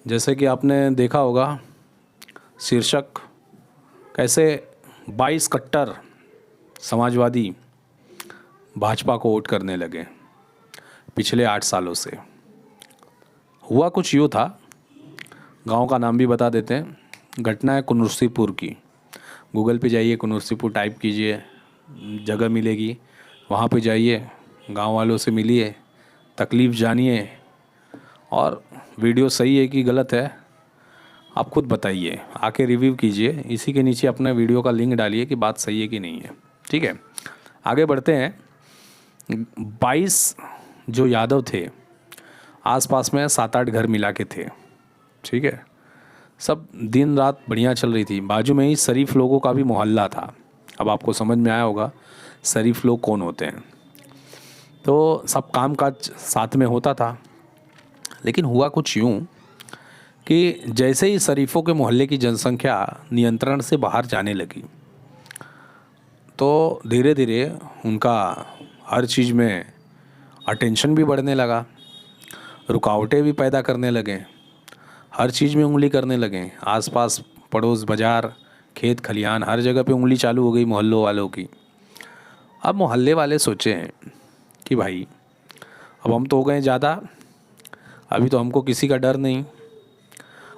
जैसे कि आपने देखा होगा शीर्षक, कैसे 22 कट्टर समाजवादी भाजपा को वोट करने लगे पिछले 8 सालों से। हुआ कुछ यूँ था, गांव का नाम भी बता देते हैं। घटना है कुनुर्सीपुर की। गूगल पे जाइए, कुनुर्सीपुर टाइप कीजिए, जगह मिलेगी। वहाँ पे जाइए, गांव वालों से मिलिए, तकलीफ़ जानिए, और वीडियो सही है कि गलत है आप खुद बताइए, आके रिव्यू कीजिए। इसी के नीचे अपना वीडियो का लिंक डालिए कि बात सही है कि नहीं है। ठीक है, आगे बढ़ते हैं। 22 जो यादव थे, आसपास में 7-8 घर मिला के थे। ठीक है, सब दिन रात बढ़िया चल रही थी। बाजू में ही शरीफ लोगों का भी मोहल्ला था। अब आपको समझ में आया होगा शरीफ लोग कौन होते हैं। तो सब काम काज साथ में होता था। लेकिन हुआ कुछ यूँ कि जैसे ही शरीफों के मोहल्ले की जनसंख्या नियंत्रण से बाहर जाने लगी, तो धीरे धीरे उनका हर चीज़ में अटेंशन भी बढ़ने लगा, रुकावटें भी पैदा करने लगे, हर चीज़ में उंगली करने लगे। आसपास पड़ोस, बाज़ार, खेत खलिहान, हर जगह पे उंगली चालू हो गई मोहल्लों वालों की। अब मोहल्ले वाले सोचे हैं कि भाई अब हम तो हो गए ज़्यादा, अभी तो हमको किसी का डर नहीं।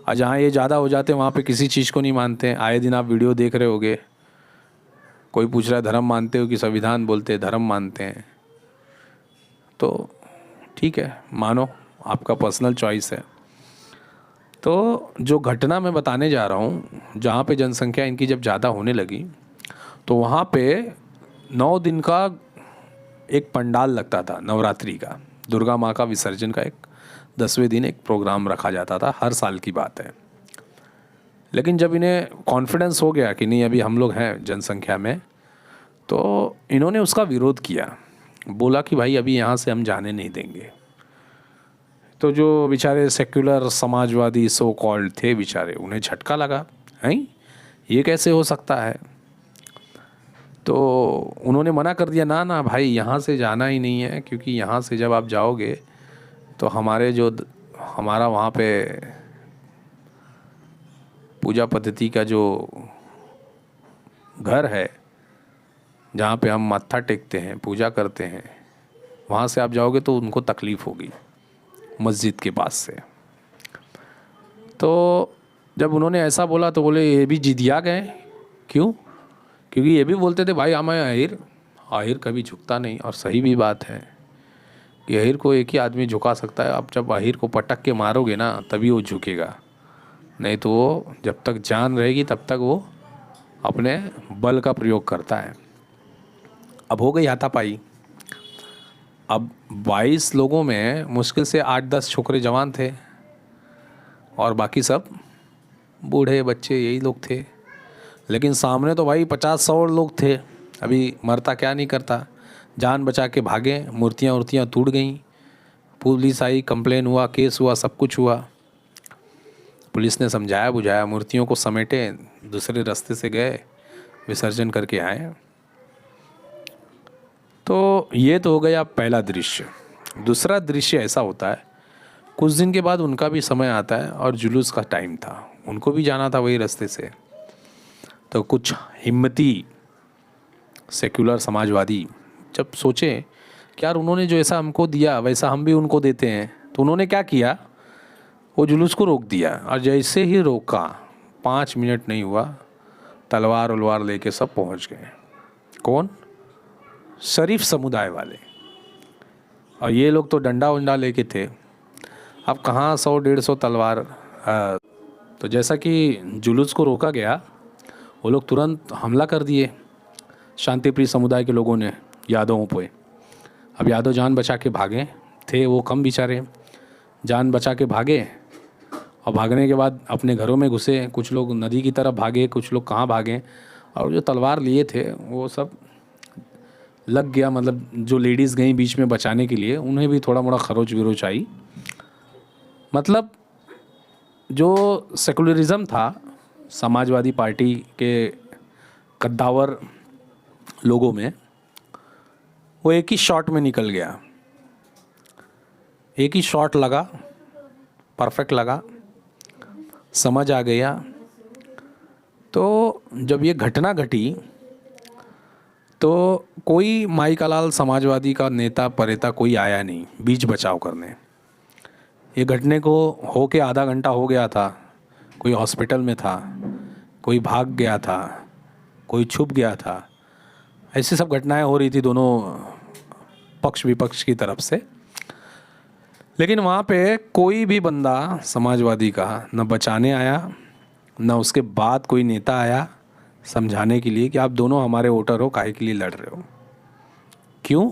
और जहाँ ये ज़्यादा हो जाते हैं वहाँ पे किसी चीज़ को नहीं मानते हैं। आए दिन आप वीडियो देख रहे होगे, कोई पूछ रहा है धर्म मानते हो कि संविधान, बोलते हैं धर्म मानते हैं। तो ठीक है, मानो, आपका पर्सनल चॉइस है। तो जो घटना मैं बताने जा रहा हूँ, जहाँ पे जनसंख्या इनकी जब ज़्यादा होने लगी, तो वहाँ पे 9 दिन का एक पंडाल लगता था, नवरात्रि का, दुर्गा माँ का विसर्जन का। एक 10वें दिन एक प्रोग्राम रखा जाता था, हर साल की बात है। लेकिन जब इन्हें कॉन्फिडेंस हो गया कि नहीं अभी हम लोग हैं जनसंख्या में, तो इन्होंने उसका विरोध किया। बोला कि भाई अभी यहाँ से हम जाने नहीं देंगे। तो जो बेचारे सेक्युलर समाजवादी सो कॉल्ड थे बेचारे, उन्हें झटका लगा, हैं ये कैसे हो सकता है। तो उन्होंने मना कर दिया, ना ना भाई यहाँ से जाना ही नहीं है, क्योंकि यहाँ से जब आप जाओगे तो हमारा वहाँ पे पूजा पद्धति का जो घर है, जहाँ पे हम मत्था टेकते हैं, पूजा करते हैं, वहाँ से आप जाओगे तो उनको तकलीफ़ होगी मस्जिद के पास से। तो जब उन्होंने ऐसा बोला तो बोले ये भी जिदिया गए। क्यों? क्योंकि ये भी बोलते थे भाई हमें आहिर कभी झुकता नहीं। और सही भी बात है कि अहिर को एक ही आदमी झुका सकता है। आप जब अहिर को पटक के मारोगे ना, तभी वो झुकेगा, नहीं तो वो जब तक जान रहेगी तब तक वो अपने बल का प्रयोग करता है। अब हो गई हाथापाई। अब 22 लोगों में मुश्किल से 8-10 छोकरे जवान थे, और बाकी सब बूढ़े बच्चे यही लोग थे। लेकिन सामने तो भाई 50-100 लोग थे। अभी मरता क्या नहीं करता, जान बचा के भागे। मूर्तियाँ उर्तियाँ टूट गईं, पुलिस आई, कंप्लेन हुआ, केस हुआ, सब कुछ हुआ। पुलिस ने समझाया बुझाया, मूर्तियों को समेटे, दूसरे रास्ते से गए, विसर्जन करके आए। तो ये तो हो गया पहला दृश्य। दूसरा दृश्य ऐसा होता है, कुछ दिन के बाद उनका भी समय आता है और जुलूस का टाइम था, उनको भी जाना था वही रास्ते से। तो कुछ हिम्मती सेक्युलर समाजवादी जब सोचे कि यार उन्होंने जो ऐसा हमको दिया वैसा हम भी उनको देते हैं, तो उन्होंने क्या किया, वो जुलूस को रोक दिया। और जैसे ही रोका, 5 मिनट नहीं हुआ, तलवार उलवार लेके सब पहुंच गए। कौन? शरीफ समुदाय वाले। और ये लोग तो डंडा वंडा लेके थे। अब कहाँ 100-150 तलवार। तो जैसा कि जुलूस को रोका गया, वो लोग तुरंत हमला कर दिए, शांतिप्रिय समुदाय के लोगों ने यादवों पे। अब यादव जान बचा के भागे थे, वो कम बेचारे जान बचा के भागे। और भागने के बाद अपने घरों में घुसे, कुछ लोग नदी की तरफ भागे, कुछ लोग कहाँ भागे। और जो तलवार लिए थे वो सब लग गया, मतलब जो लेडीज़ गई बीच में बचाने के लिए, उन्हें भी थोड़ा मोड़ा खरोच विरोच आई। मतलब जो सेकुलरिज्म था समाजवादी पार्टी के कद्दावर लोगों में, वो एक ही शॉट में निकल गया। एक ही शॉट लगा, परफेक्ट लगा, समझ आ गया। तो जब ये घटना घटी तो कोई माई का लाल समाजवादी का नेता परेता कोई आया नहीं बीच बचाव करने। ये घटने को होके आधा घंटा हो गया था, कोई हॉस्पिटल में था, कोई भाग गया था, कोई छुप गया था। ऐसी सब घटनाएं हो रही थी दोनों पक्ष विपक्ष की तरफ से। लेकिन वहाँ पे कोई भी बंदा समाजवादी का न बचाने आया, न उसके बाद कोई नेता आया समझाने के लिए कि आप दोनों हमारे वोटर हो, काहे के लिए लड़ रहे हो। क्यों?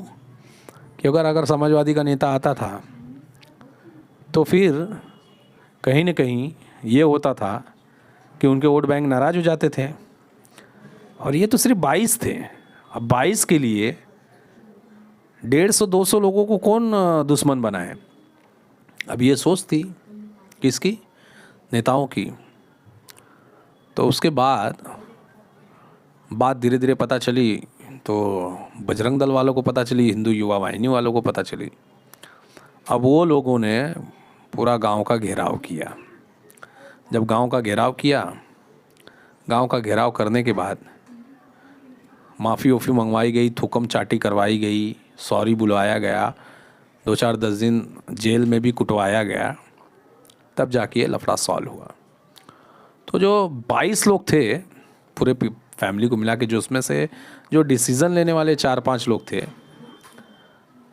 कि अगर समाजवादी का नेता आता था तो फिर कहीं न कहीं ये होता था कि उनके वोट बैंक नाराज़ हो जाते थे। और ये तो सिर्फ 22 थे। अब 22 के लिए 150-200 लोगों को कौन दुश्मन बनाए। अब ये सोच थी किसकी? नेताओं की। तो उसके बाद बात धीरे धीरे पता चली तो बजरंग दल वालों को पता चली, हिंदू युवा वाहिनी वालों को पता चली। अब वो लोगों ने पूरा गांव का घेराव किया। जब गांव का घेराव किया, गांव का घेराव करने के बाद माफ़ी ओफ़ी मंगवाई गई, थूकम चाटी करवाई गई, सॉरी बुलवाया गया, 2-4-10 दिन जेल में भी कुटवाया गया, तब जाके ये लफड़ा सॉल्व हुआ। तो जो 22 लोग थे पूरे फैमिली को मिला के, जो उसमें से जो डिसीज़न लेने वाले 4-5 लोग थे,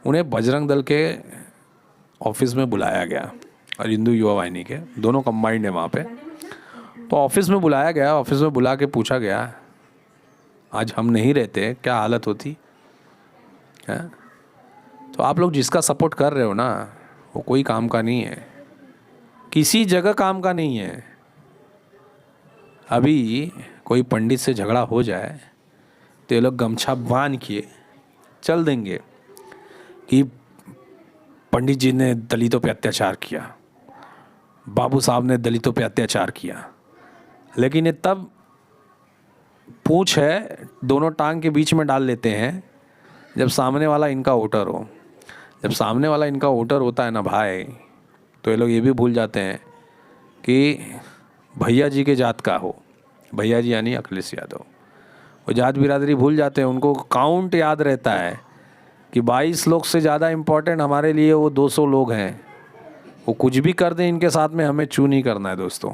उन्हें बजरंग दल के ऑफिस में बुलाया गया और हिंदू युवा वाहिनी के दोनों कंबाइंड है वहाँ पे। तो ऑफिस में बुलाया गया, ऑफिस में बुला के पूछा गया, आज हम नहीं रहते क्या हालत होती है? तो आप लोग जिसका सपोर्ट कर रहे हो ना, वो कोई काम का नहीं है, किसी जगह काम का नहीं है। अभी कोई पंडित से झगड़ा हो जाए तो ये लोग गमछा बांध के चल देंगे कि पंडित जी ने दलितों पे अत्याचार किया, बाबू साहब ने दलितों पे अत्याचार किया। लेकिन ये तब पूछ है दोनों टांग के बीच में डाल लेते हैं जब सामने वाला इनका वोटर हो। जब सामने वाला इनका वोटर होता है ना भाई, तो ये लोग ये भी भूल जाते हैं कि भैया जी के जात का हो। भैया जी यानी अखिलेश यादव। वो जात बिरादरी भूल जाते हैं, उनको काउंट याद रहता है कि 22 लोग से ज़्यादा इम्पोर्टेंट हमारे लिए वो 200 लोग हैं। वो कुछ भी कर दें इनके साथ में, हमें चू नहीं करना है दोस्तों।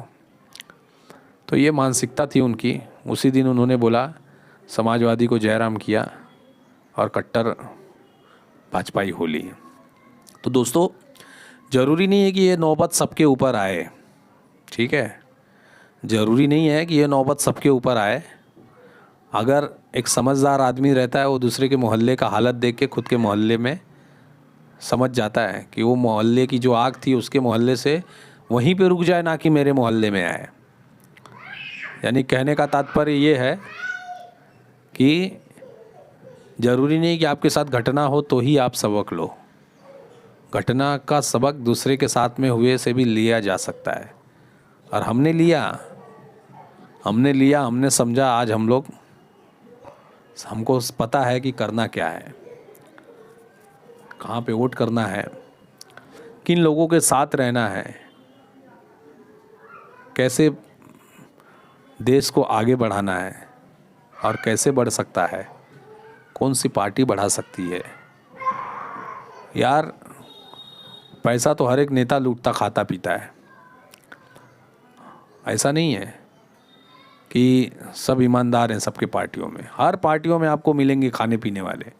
तो ये मानसिकता थी उनकी। उसी दिन उन्होंने बोला, समाजवादी को जयराम किया और कट्टर भाजपाई हो ली। तो दोस्तों, ज़रूरी नहीं है कि ये नौबत सबके ऊपर आए, ठीक है? ज़रूरी नहीं है कि ये नौबत सबके ऊपर आए। अगर एक समझदार आदमी रहता है, वो दूसरे के मोहल्ले का हालत देख के खुद के मोहल्ले में समझ जाता है कि वो मोहल्ले की जो आग थी उसके मोहल्ले से वहीं पे रुक जाए, ना कि मेरे मोहल्ले में आए। यानी कहने का तात्पर्य ये है कि ज़रूरी नहीं कि आपके साथ घटना हो तो ही आप सबक लो। घटना का सबक दूसरे के साथ में हुए से भी लिया जा सकता है। और हमने लिया, हमने समझा। आज हमको पता है कि करना क्या है, कहाँ पे वोट करना है, किन लोगों के साथ रहना है, कैसे देश को आगे बढ़ाना है और कैसे बढ़ सकता है, कौन सी पार्टी बढ़ा सकती है। यार, पैसा तो हर एक नेता लूटता खाता पीता है। ऐसा नहीं है कि सब ईमानदार हैं सबके पार्टियों में। हर पार्टियों में आपको मिलेंगे खाने पीने वाले।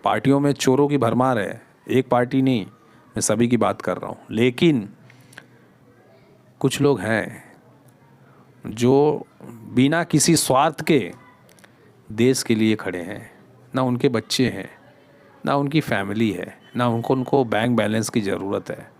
पार्टियों में चोरों की भरमार है, एक पार्टी नहीं, मैं सभी की बात कर रहा हूँ। लेकिन कुछ लोग हैं जो बिना किसी स्वार्थ के देश के लिए खड़े हैं। ना उनके बच्चे हैं, ना उनकी फैमिली है, ना उनको बैंक बैलेंस की ज़रूरत है।